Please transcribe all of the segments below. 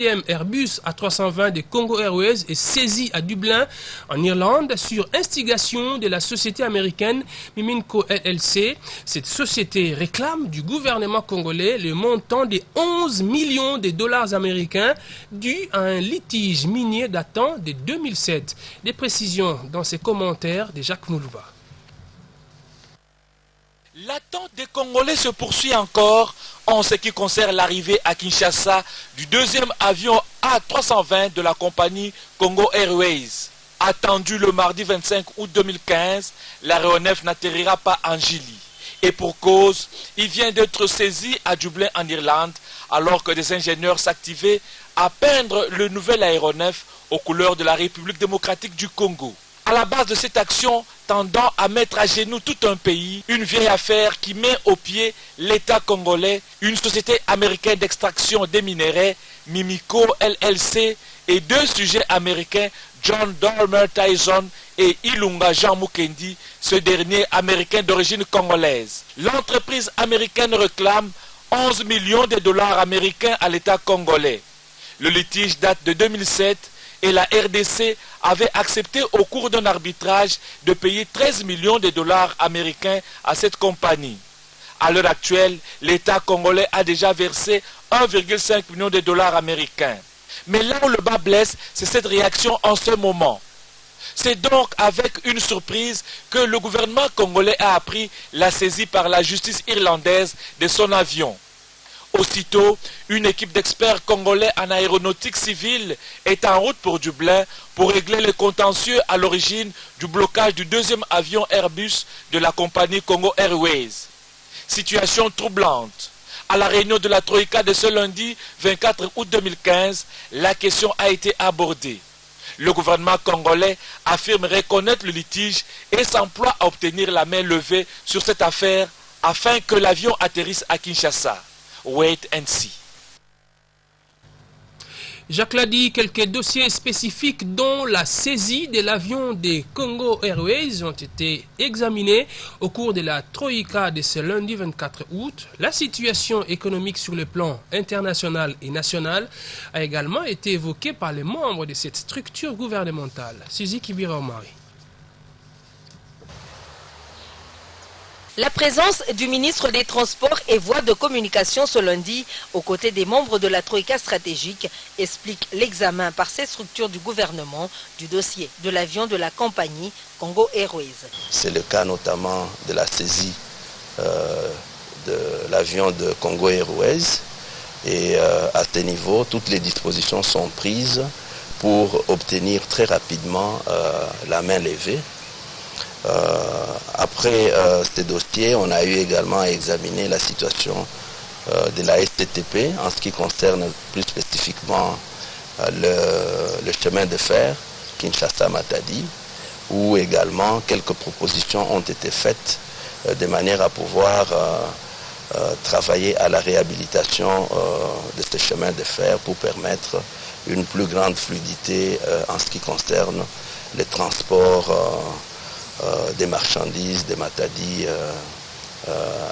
Airbus A320 de Congo Airways est saisi à Dublin, en Irlande, sur instigation de la société américaine Miminco LLC. Cette société réclame du gouvernement congolais le montant de 11 millions de dollars américains dû à un litige minier datant de 2007. Des précisions dans ses commentaires de Jacques Moulouba. L'attente des Congolais se poursuit encore en ce qui concerne l'arrivée à Kinshasa du deuxième avion A320 de la compagnie Congo Airways. Attendu le mardi 25 août 2015, l'aéronef n'atterrira pas en Gili. Et pour cause, il vient d'être saisi à Dublin en Irlande, alors que des ingénieurs s'activaient à peindre le nouvel aéronef aux couleurs de la République démocratique du Congo. À la base de cette action tendant à mettre à genoux tout un pays, une vieille affaire qui met au pied l'État congolais, une société américaine d'extraction des minéraux, Mimico LLC, et deux sujets américains, John Dormer Tyson et Ilunga Jean Mukendi, ce dernier américain d'origine congolaise. L'entreprise américaine réclame 11 millions de dollars américains à l'État congolais. Le litige date de 2007 et la RDC avait accepté au cours d'un arbitrage de payer 13 millions de dollars américains à cette compagnie. À l'heure actuelle, l'État congolais a déjà versé 1,5 million de dollars américains. Mais là où le bas blesse, c'est cette réaction en ce moment. C'est donc avec une surprise que le gouvernement congolais a appris la saisie par la justice irlandaise de son avion. Aussitôt, une équipe d'experts congolais en aéronautique civile est en route pour Dublin pour régler les contentieux à l'origine du blocage du deuxième avion Airbus de la compagnie Congo Airways. Situation troublante. À la réunion de la Troïka de ce lundi 24 août 2015, la question a été abordée. Le gouvernement congolais affirme reconnaître le litige et s'emploie à obtenir la main levée sur cette affaire afin que l'avion atterrisse à Kinshasa. Wait and see. Jacques l'a dit, quelques dossiers spécifiques dont la saisie de l'avion des Congo Airways ont été examinés au cours de la Troïka de ce lundi 24 août. La situation économique sur le plan international et national a également été évoquée par les membres de cette structure gouvernementale. Suzy Kibira-Omari. La présence du ministre des Transports et Voies de Communication ce lundi, aux côtés des membres de la Troïka stratégique, explique l'examen par ces structures du gouvernement du dossier de l'avion de la compagnie Congo Airways. C'est le cas notamment de la saisie de l'avion de Congo Airways. Et à ce niveau, toutes les dispositions sont prises pour obtenir très rapidement la main levée. Après ces dossiers, on a eu également à examiner la situation de la STTP en ce qui concerne plus spécifiquement le chemin de fer Kinshasa-Matadi, où également quelques propositions ont été faites de manière à pouvoir travailler à la réhabilitation de ce chemin de fer pour permettre une plus grande fluidité en ce qui concerne les transports des marchandises de Matadi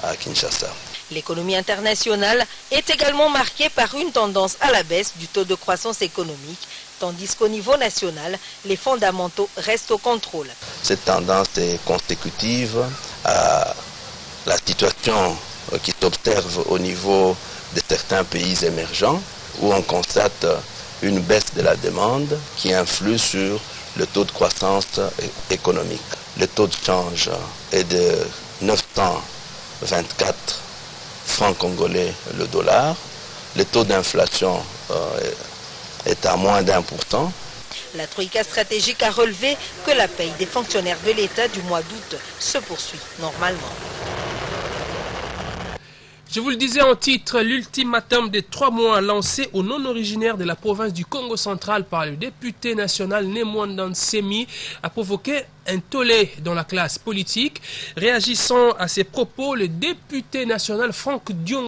à Kinshasa. L'économie internationale est également marquée par une tendance à la baisse du taux de croissance économique, tandis qu'au niveau national, les fondamentaux restent au contrôle. Cette tendance est consécutive à la situation qui s'observe au niveau de certains pays émergents, où on constate une baisse de la demande qui influe sur le taux de croissance économique. Le taux de change est de 924 francs congolais le dollar. Le taux d'inflation est à moins d'1%. La Troïka stratégique a relevé que la paye des fonctionnaires de l'État du mois d'août se poursuit normalement. Je vous le disais en titre, l'ultimatum des 3 mois lancé aux non-originaires de la province du Congo central par le député national Nemwanda Nsemi a provoqué un tollé dans la classe politique. Réagissant à ces propos, le député national Franck Dion